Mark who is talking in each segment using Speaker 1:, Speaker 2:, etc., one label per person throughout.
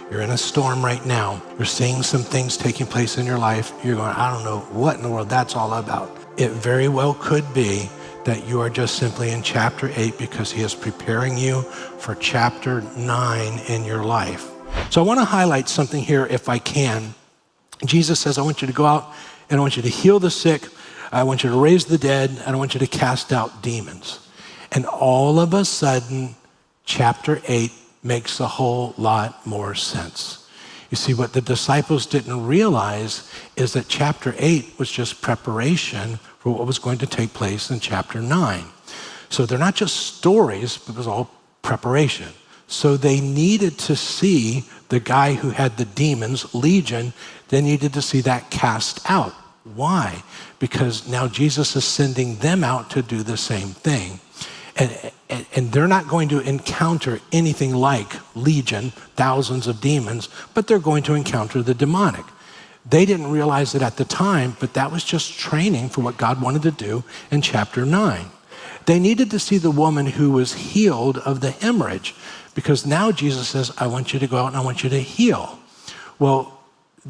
Speaker 1: You're in a storm right now. You're seeing some things taking place in your life. You're going, I don't know what in the world that's all about. It very well could be that you are just simply in chapter 8 because he is preparing you for chapter 9 in your life. So I want to highlight something here if I can. Jesus says, I want you to go out and I want you to heal the sick. I want you to raise the dead, and I want you to cast out demons. And all of a sudden, chapter 8 makes a whole lot more sense. You see, what the disciples didn't realize is that chapter 8 was just preparation for what was going to take place in chapter 9. So they're not just stories, but it was all preparation. So they needed to see the guy who had the demons, Legion, they needed to see that cast out. Why? Because now Jesus is sending them out to do the same thing. And they're not going to encounter anything like Legion, thousands of demons, but they're going to encounter the demonic. They didn't realize it at the time, but that was just training for what God wanted to do in chapter 9. They needed to see the woman who was healed of the hemorrhage, because now Jesus says, I want you to go out and I want you to heal. Well,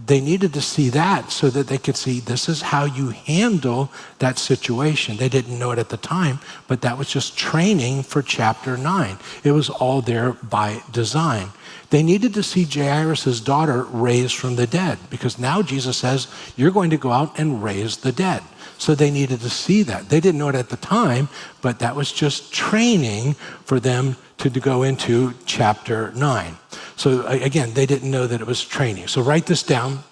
Speaker 1: they needed to see that so that they could see this is how you handle that situation. They didn't know it at the time, but that was just training for chapter 9. It was all there by design. They needed to see Jairus' daughter raised from the dead, because now Jesus says, you're going to go out and raise the dead. So they needed to see that. They didn't know it at the time, but that was just training for them to go into chapter 9. So again, they didn't know that it was training. So write this down.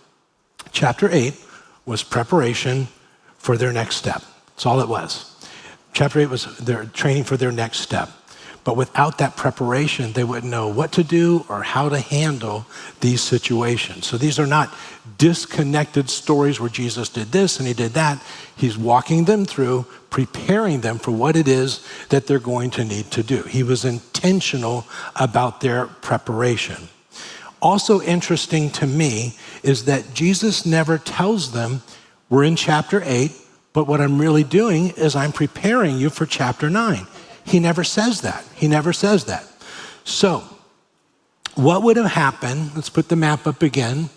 Speaker 1: Chapter 8 was preparation for their next step. That's all it was. Chapter 8 was their training for their next step. But without that preparation, they wouldn't know what to do or how to handle these situations. So these are not disconnected stories where Jesus did this and he did that. He's walking them through, preparing them for what it is that they're going to need to do. He was intentional about their preparation. Also interesting to me is that Jesus never tells them, we're in chapter 8, but what I'm really doing is I'm preparing you for chapter 9. He never says that. He never says that. So what would have happened, let's put the map up again.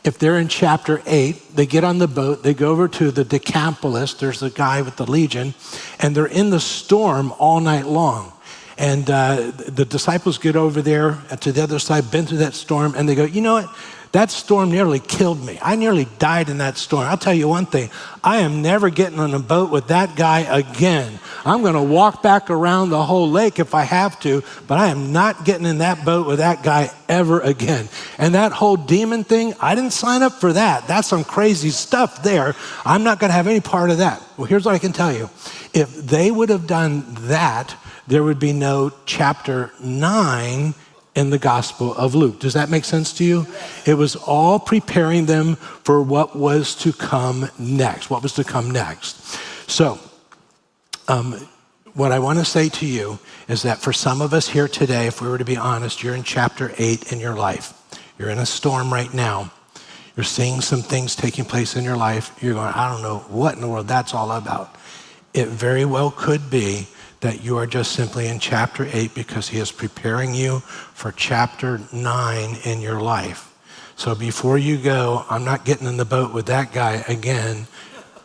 Speaker 1: If they're in chapter 8, they get on the boat, they go over to the Decapolis, there's the guy with the Legion, and they're in the storm all night long. And the disciples get over there to the other side, been through that storm, and they go, you know what? That storm nearly killed me. I nearly died in that storm. I'll tell you one thing. I am never getting on a boat with that guy again. I'm going to walk back around the whole lake if I have to, but I am not getting in that boat with that guy ever again. And that whole demon thing, I didn't sign up for that. That's some crazy stuff there. I'm not going to have any part of that. Well, here's what I can tell you. If they would have done that, there would be no chapter 9 in the Gospel of Luke. Does that make sense to you? It was all preparing them for what was to come next. What was to come next. So, what I want to say to you is that for some of us here today, if we were to be honest, you're in chapter 8 in your life. You're in a storm right now. You're seeing some things taking place in your life. You're going, I don't know what in the world that's all about. It very well could be that you are just simply in chapter 8 because he is preparing you for chapter 9 in your life. So before you go, I'm not getting in the boat with that guy again.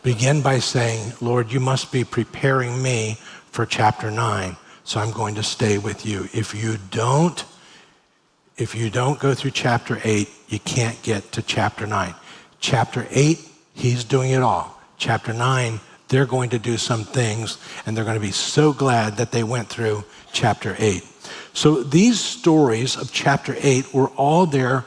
Speaker 1: Begin by saying, Lord, you must be preparing me for chapter 9, so I'm going to stay with you. If you don't go through chapter 8, you can't get to chapter 9. Chapter 8, he's doing it all. Chapter 9, they're going to do some things, and they're going to be so glad that they went through chapter 8. So these stories of chapter 8 were all there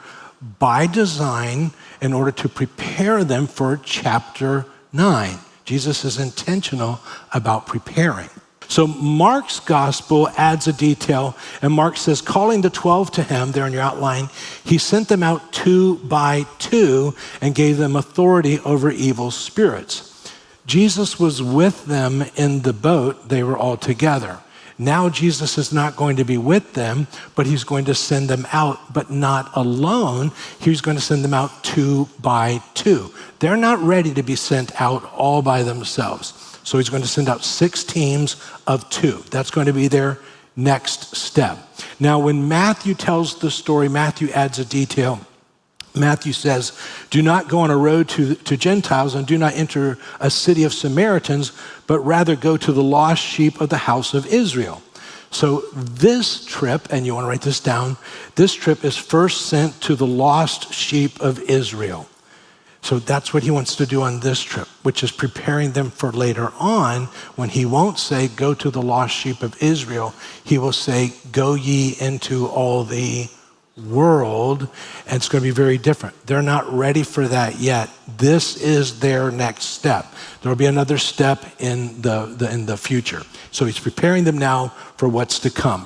Speaker 1: by design in order to prepare them for chapter 9. Jesus is intentional about preparing. So Mark's gospel adds a detail, and Mark says, calling the 12 to him, there in your outline, he sent them out 2 by 2 and gave them authority over evil spirits. Jesus was with them in the boat. They were all together. Now Jesus is not going to be with them, but he's going to send them out, but not alone. He's going to send them out 2 by 2. They're not ready to be sent out all by themselves. So he's going to send out 6 teams of 2. That's going to be their next step. Now, when Matthew tells the story, Matthew adds a detail. Matthew says, do not go on a road to Gentiles and do not enter a city of Samaritans, but rather go to the lost sheep of the house of Israel. So this trip, and you want to write this down, this trip is first sent to the lost sheep of Israel. So that's what he wants to do on this trip, which is preparing them for later on when he won't say, go to the lost sheep of Israel. He will say, go ye into all the world, and it's going to be very different. They're not ready for that yet. This is their next step. There will be another step in the future. So he's preparing them now for what's to come.